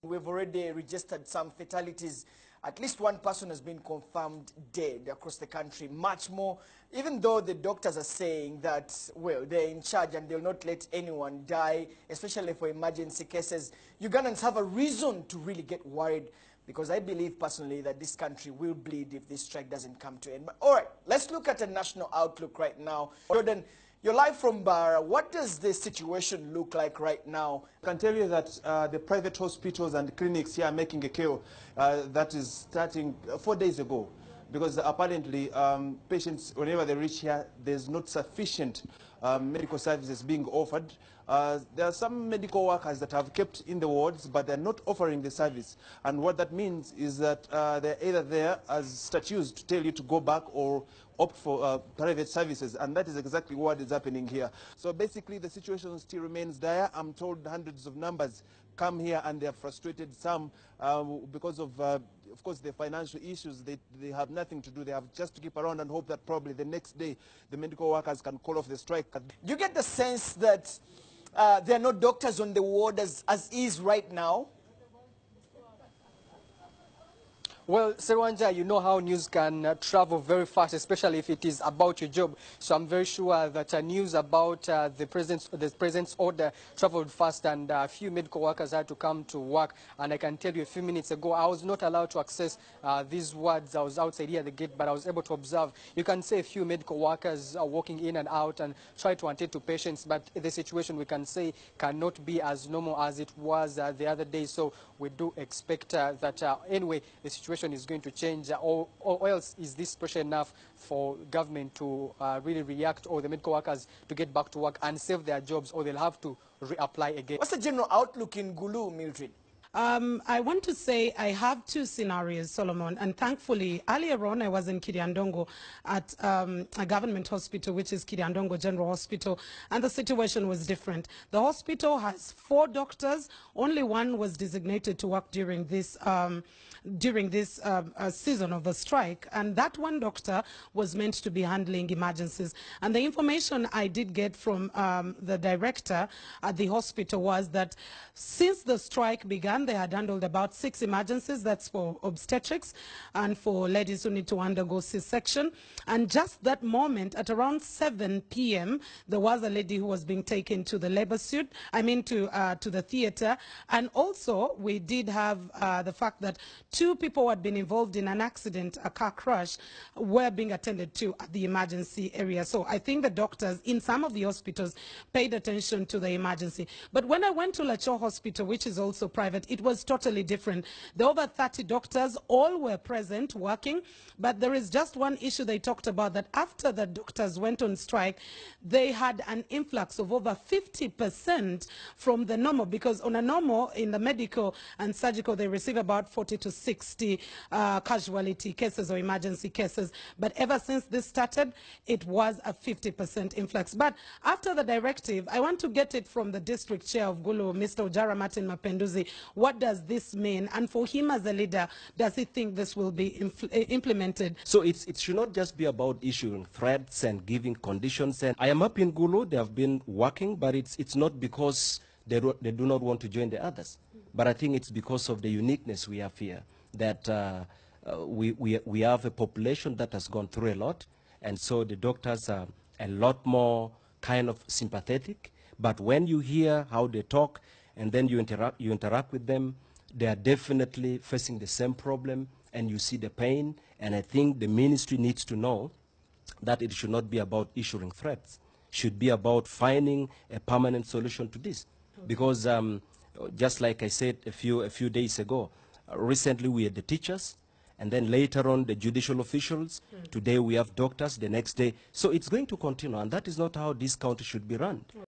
We've already registered some fatalities. At least one person has been confirmed dead across the country. Much more, even though the doctors are saying that, well, they're in charge and they'll not let anyone die, especially for emergency cases. Ugandans have a reason to really get worried because I believe personally that this country will bleed if this strike doesn't come to an end. But, all right, let's look at a national outlook right now. Jordan, you're live from Bara. What does the situation look like right now? I can tell you that the private hospitals and clinics here are making a kill that is starting 4 days ago. Because apparently patients, whenever they reach here, there's not sufficient medical services being offered. There are some medical workers that have kept in the wards, but they're not offering the service. And what that means is that they're either there as statutes to tell you to go back or opt for private services. And that is exactly what is happening here. So basically, the situation still remains dire. I'm told hundreds of numbers come here and they are frustrated. Some because of course, the financial issues. They have nothing to do. They have just to keep around and hope that probably the next day the medical workers can call off the strike. You get the sense that there are no doctors on the ward as is right now? Well, Serwanja, you know how news can travel very fast, especially if it is about your job. So I'm very sure that news about the president's order traveled fast, and a few medical workers had to come to work. And I can tell you, a few minutes ago, I was not allowed to access these wards. I was outside here at the gate, but I was able to observe. You can say a few medical workers are walking in and out and try to attend to patients, but the situation, we can say, cannot be as normal as it was the other day. So we do expect that anyway, the situation is going to change, or else is this pressure enough for government to really react, or the medical workers to get back to work and save their jobs, or they'll have to reapply again? What's the general outlook in Gulu, Mildred? I want to say I have two scenarios, Solomon, and thankfully earlier on I was in Kiriandongo at a government hospital, which is Kiriandongo General Hospital, and the situation was different. The hospital has 4 doctors. Only one was designated to work during this season of the strike, and that one doctor was meant to be handling emergencies. And the information I did get from the director at the hospital was that since the strike began, they had handled about 6 emergencies. That's for obstetrics and for ladies who need to undergo C-section. And just that moment, at around 7 p.m., there was a lady who was being taken to the labor suite, to the theater. And also, we did have the fact that 2 people who had been involved in an accident, a car crash, were being attended to at the emergency area. So I think the doctors in some of the hospitals paid attention to the emergency. But when I went to Lacho Hospital, which is also private, it was totally different. The over 30 doctors, all were present working, but there is just one issue they talked about, that after the doctors went on strike, they had an influx of over 50% from the normal, because on a normal, in the medical and surgical, they receive about 40 to 60 casualty cases or emergency cases. But ever since this started, it was a 50% influx. But after the directive, I want to get it from the district chair of Gulu, Mr. Ojara Martin Mapenduzi. What does this mean? And for him as a leader, does he think this will be implemented? So it should not just be about issuing threats and giving conditions. And I am up in Gulu. They have been working, but it's not because they do not want to join the others. But I think it's because of the uniqueness we have here, that we have a population that has gone through a lot, and so the doctors are a lot more kind of sympathetic. But when you hear how they talk and then you interact with them, they are definitely facing the same problem, and you see the pain. And I think the ministry needs to know that it should not be about issuing threats. It should be about finding a permanent solution to this. Because just like I said a few days ago, recently we had the teachers, and then later on the judicial officials. Today we have doctors, the next day. So it's going to continue, and that is not how this country should be run.